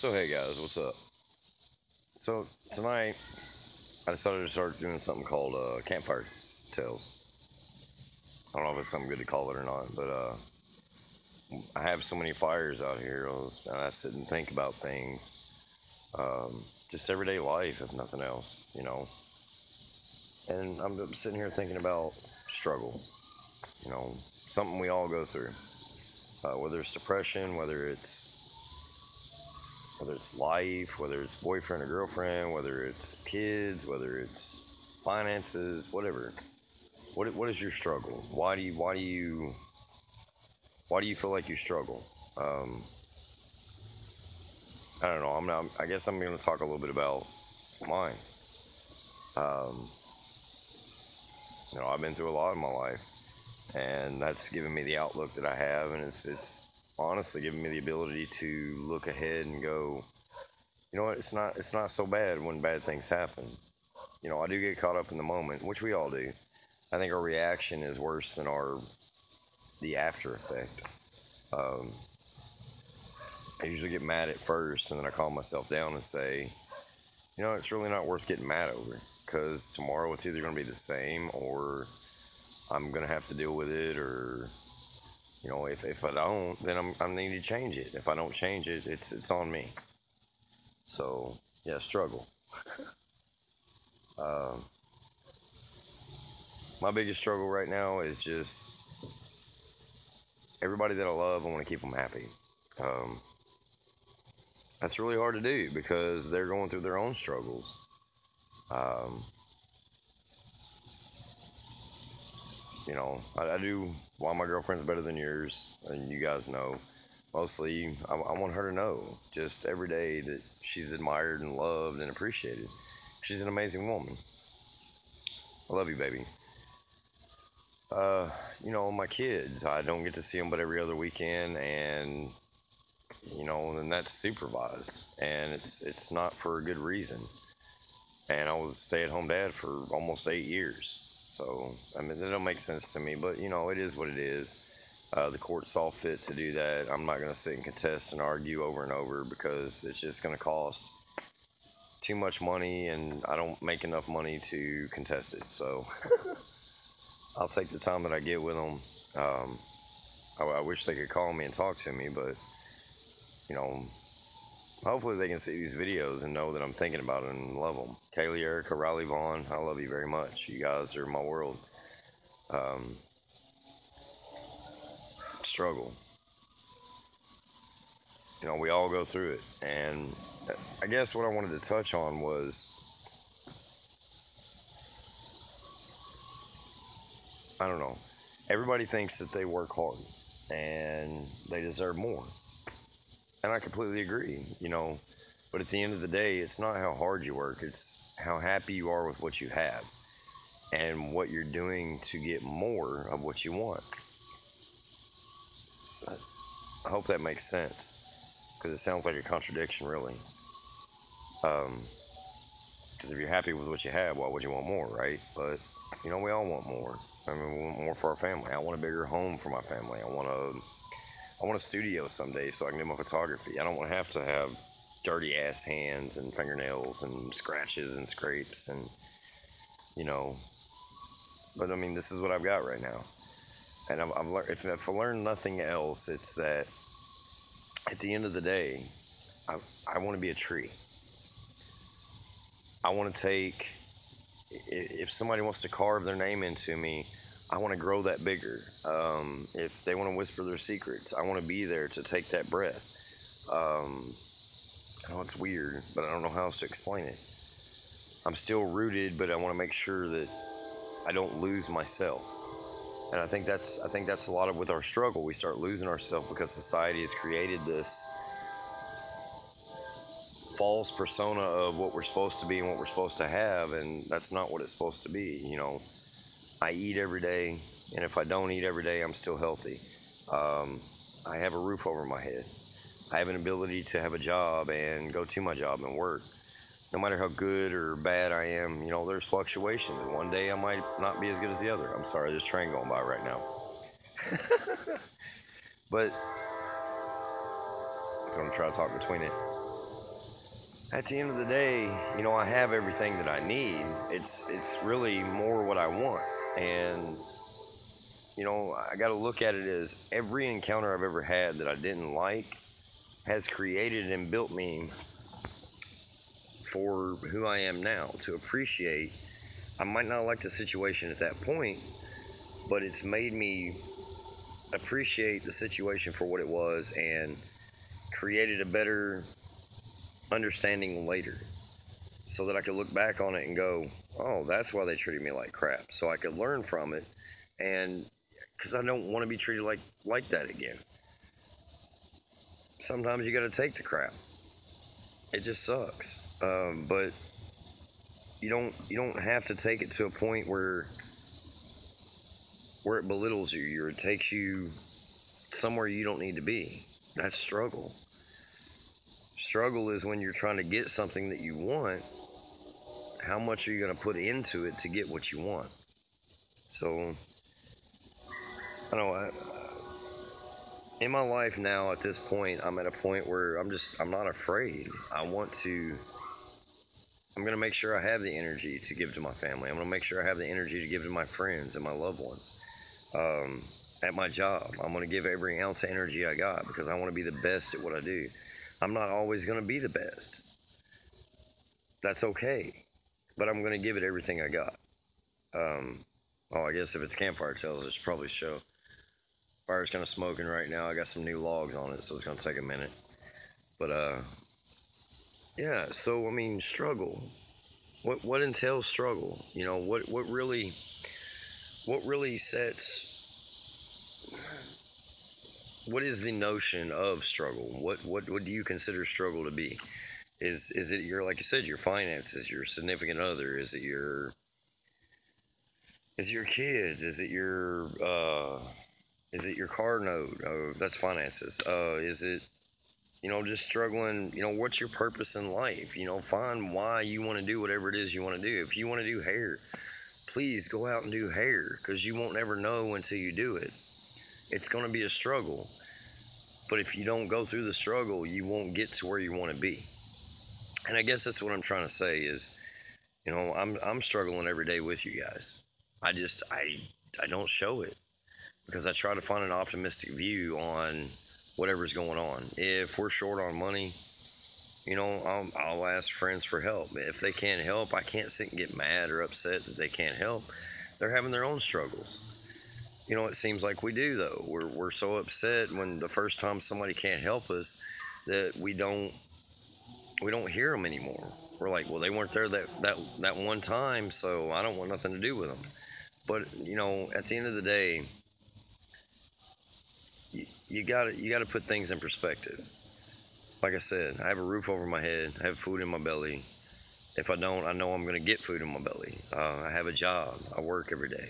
So hey guys, what's up? So tonight I decided to start doing something called Campfire Tales. I don't know if it's something good to call it or not, but I have so many fires out here, and I sit and think about things, just everyday life, if nothing else, And I'm sitting here thinking about struggle, something we all go through, whether it's depression, whether it's life, whether it's boyfriend or girlfriend, whether it's kids, whether it's finances, whatever. What is your struggle? Why do you feel like you struggle? Um, I don't know. I guess I'm going to talk a little bit about mine. Um, I've been through a lot in my life, and that's given me the outlook that I have, and it's honestly given me the ability to look ahead and go, you know what? It's not so bad when bad things happen. I do get caught up in the moment, which we all do. I think our reaction is worse than our the after effect. Um, I usually get mad at first, and then I calm myself down and say, it's really not worth getting mad over because tomorrow it's either going to be the same or I'm going to have to deal with it, or if I don't, then I need to change it. If I don't change it, it's on me. So yeah, struggle. Um, my biggest struggle right now is just everybody that I love. I want to keep them happy. Um, that's really hard to do because they're going through their own struggles. Um, I do. Why my girlfriend's better than yours, and you guys know. Mostly, I want her to know just every day that she's admired and loved and appreciated. She's an amazing woman. I love you, baby. Uh, my kids, I don't get to see them but every other weekend, and and that's supervised, and it's not for a good reason. And I was a stay-at-home dad for almost 8 years, so I mean, that don't make sense to me, but it is what it is. The court saw fit to do that. I'm not going to sit and contest and argue over and over because it's just going to cost too much money, and I don't make enough money to contest it. So I'll take the time that I get with them. I wish they could call me and talk to me, but you know, hopefully they can see these videos and know that I'm thinking about it and love them. Kaylee, Erica, Riley, Vaughn, I love you very much. You guys are my world. Um, struggle. We all go through it, and I guess what I wanted to touch on was I don't know. Everybody thinks that they work hard and they deserve more. And I completely agree, But at the end of the day, it's not how hard you work, it's how happy you are with what you have and what you're doing to get more of what you want. I hope that makes sense because it sounds like a contradiction, really. Because if you're happy with what you have, why would you want more, right? But we all want more. I mean, we want more for our family. I want a bigger home for my family. I want a studio someday so I can do my photography. I don't want to have dirty ass hands and fingernails and scratches and scrapes and you know. But I mean, this is what I've got right now, and I've learned. If I learn nothing else, it's that at the end of the day, I I want to be a tree. I want to take if somebody wants to carve their name into me, I want to grow that bigger. If they want to whisper their secrets, I want to be there to take that breath. Um, I know it's weird, but I don't know how else to explain it. I'm still rooted, but I want to make sure that I don't lose myself. And I think that's a lot of with our struggle. We start losing ourselves because society has created this false persona of what we're supposed to be and what we're supposed to have, and that's not what it's supposed to be. I eat every day, and if I don't eat every day, I'm still healthy. Um, I have a roof over my head. I have an ability to have a job and go to my job and work. No matter how good or bad I am, there's fluctuations. And one day I might not be as good as the other. I'm sorry, there's a train going by right now. But I'm going to try to talk between it. at the end of the day, I have everything that I need. It's really more what I want. And I got to look at it as every encounter I've ever had that I didn't like has created and built me for who I am now, to appreciate. I might not like the situation at that point, but it's made me appreciate the situation for what it was and created a better understanding later, so that I could look back on it and go, oh, that's why they treated me like crap. So I could learn from it, and because I don't want to be treated like that again. Sometimes you got to take the crap. It just sucks. But you don't have to take it to a point where it belittles you, or it takes you somewhere you don't need to be. That's struggle. Struggle is when you're trying to get something that you want. How much are you going to put into it to get what you want? So I don't know. In my life now, at this point, I'm at a point where I'm not afraid. I'm going to make sure I have the energy to give to my family. I'm going to make sure I have the energy to give to my friends and my loved ones. Um, at my job, I'm going to give every ounce of energy I got, because I want to be the best at what I do. I'm not always going to be the best. That's okay. But I'm going to give it everything I got. Oh, I guess if it's Campfire Tales, I should probably show. Fire's kind of smoking right now. I got some new logs on it, so it's going to take a minute. But yeah. So I mean, struggle. What entails struggle? What really sets. What is the notion of struggle? What do you consider struggle to be? Is it your, like you said, your finances, your significant other? Is it your kids? Is it your car note? That's finances. Is it, just struggling? What's your purpose in life? Find why you want to do whatever it is you want to do. If you want to do hair, please go out and do hair, because you won't ever know until you do it. It's going to be a struggle, but if you don't go through the struggle, you won't get to where you want to be. And I guess that's what I'm trying to say is, I'm struggling every day with you guys. I don't show it, because I try to find an optimistic view on whatever's going on. If we're short on money, I'll ask friends for help. If they can't help, I can't sit and get mad or upset that they can't help. They're having their own struggles. It seems like we do, though. We're so upset when the first time somebody can't help us that we don't hear them anymore. We're like, well, they weren't there that one time, so I don't want nothing to do with them. But at the end of the day, you got to put things in perspective. Like I said, I have a roof over my head. I have food in my belly. If I don't, I know I'm going to get food in my belly. I have a job. I work every day.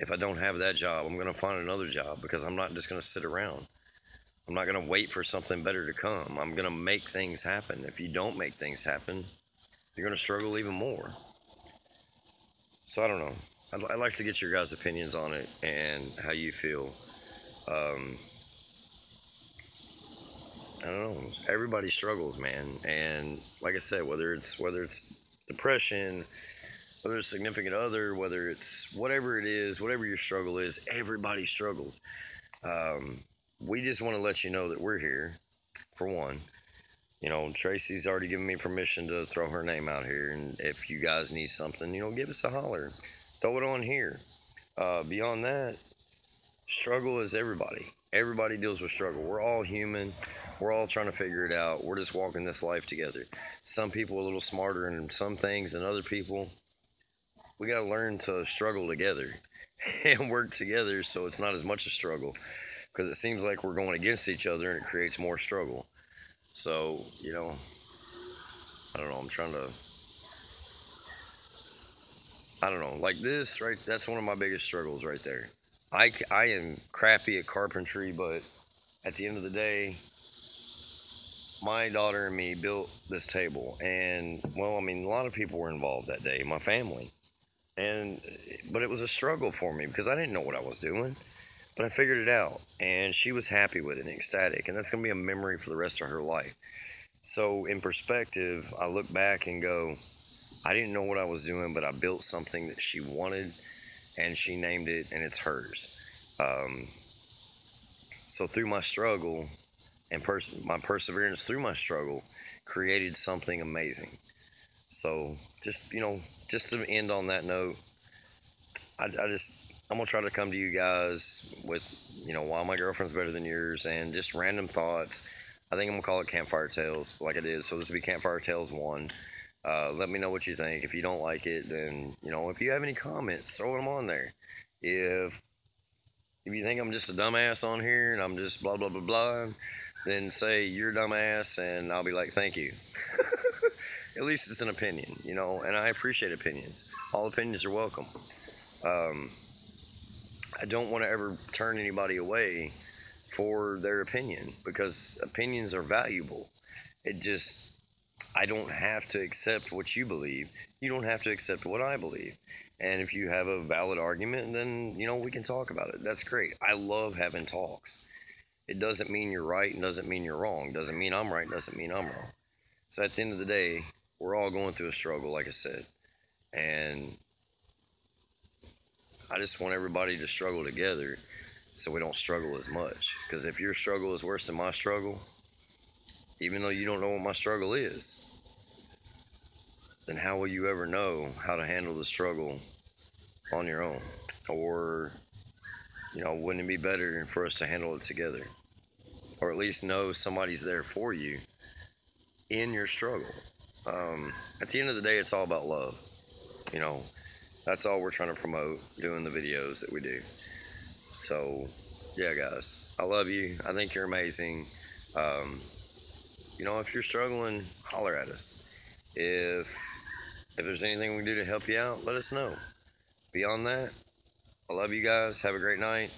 If I don't have that job, I'm going to find another job, because I'm not just going to sit around. I'm not going to wait for something better to come. I'm going to make things happen. If you don't make things happen, you're going to struggle even more. So I don't know. I'd like to get your guys' opinions on it and how you feel. Um, I don't know. Everybody struggles, man. And like I said, whether it's depression, whether it's significant other, whether it's whatever it is, whatever your struggle is, everybody struggles. Um, we just want to let you know that we're here, for one. Tracy's already given me permission to throw her name out here, and if you guys need something, give us a holler. Throw it on here. Beyond that, struggle is everybody. Everybody deals with struggle. We're all human. We're all trying to figure it out. We're just walking this life together. Some people are a little smarter in some things than other people. We got to learn to struggle together and work together, so it's not as much a struggle, because it seems like we're going against each other and it creates more struggle. So, I don't know. I don't know, like this, right? That's one of my biggest struggles right there. I am crappy at carpentry, but at the end of the day, my daughter and me built this table. And, well, I mean, a lot of people were involved that day, my family. And, but it was a struggle for me, because I didn't know what I was doing. But I figured it out, and she was happy with it and ecstatic. And that's going to be a memory for the rest of her life. So in perspective, I look back and go, I didn't know what I was doing, but I built something that she wanted, and she named it, and it's hers. So through my struggle and my perseverance through my struggle, created something amazing. So just just to end on that note, I'm gonna try to come to you guys with why my girlfriend's better than yours, and just random thoughts. I think I'm gonna call it Campfire Tales, like I did. So this will be Campfire Tales 1. Let me know what you think. If you don't like it, then if you have any comments, throw them on there. If you think I'm just a dumbass on here and I'm just blah blah blah blah, then say you're a dumbass, and I'll be like, thank you. At least it's an opinion, and I appreciate opinions. All opinions are welcome. Um, I don't want to ever turn anybody away for their opinion, because opinions are valuable. It just, I don't have to accept what you believe. You don't have to accept what I believe. And if you have a valid argument, then we can talk about it. That's great. I love having talks. It doesn't mean you're right and doesn't mean you're wrong. Doesn't mean I'm right, doesn't mean I'm wrong. So at the end of the day, we're all going through a struggle, like I said. And I just want everybody to struggle together so we don't struggle as much. Because if your struggle is worse than my struggle, even though you don't know what my struggle is, then how will you ever know how to handle the struggle on your own? Or, wouldn't it be better for us to handle it together? Or at least know somebody's there for you in your struggle. At the end of the day, it's all about love. You know, that's all we're trying to promote doing the videos that we do. So, yeah, guys, I love you. I think you're amazing. Um, if you're struggling, holler at us. If there's anything we can do to help you out, let us know. Beyond that, I love you guys. Have a great night.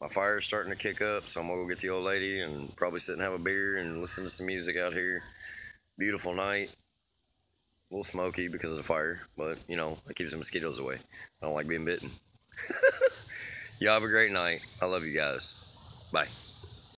My fire's starting to kick up, so I'm gonna go get the old lady and probably sit and have a beer and listen to some music out here. Beautiful night. A little smoky because of the fire, but it keeps the mosquitoes away. I don't like being bitten. Y'all have a great night. I love you guys. Bye.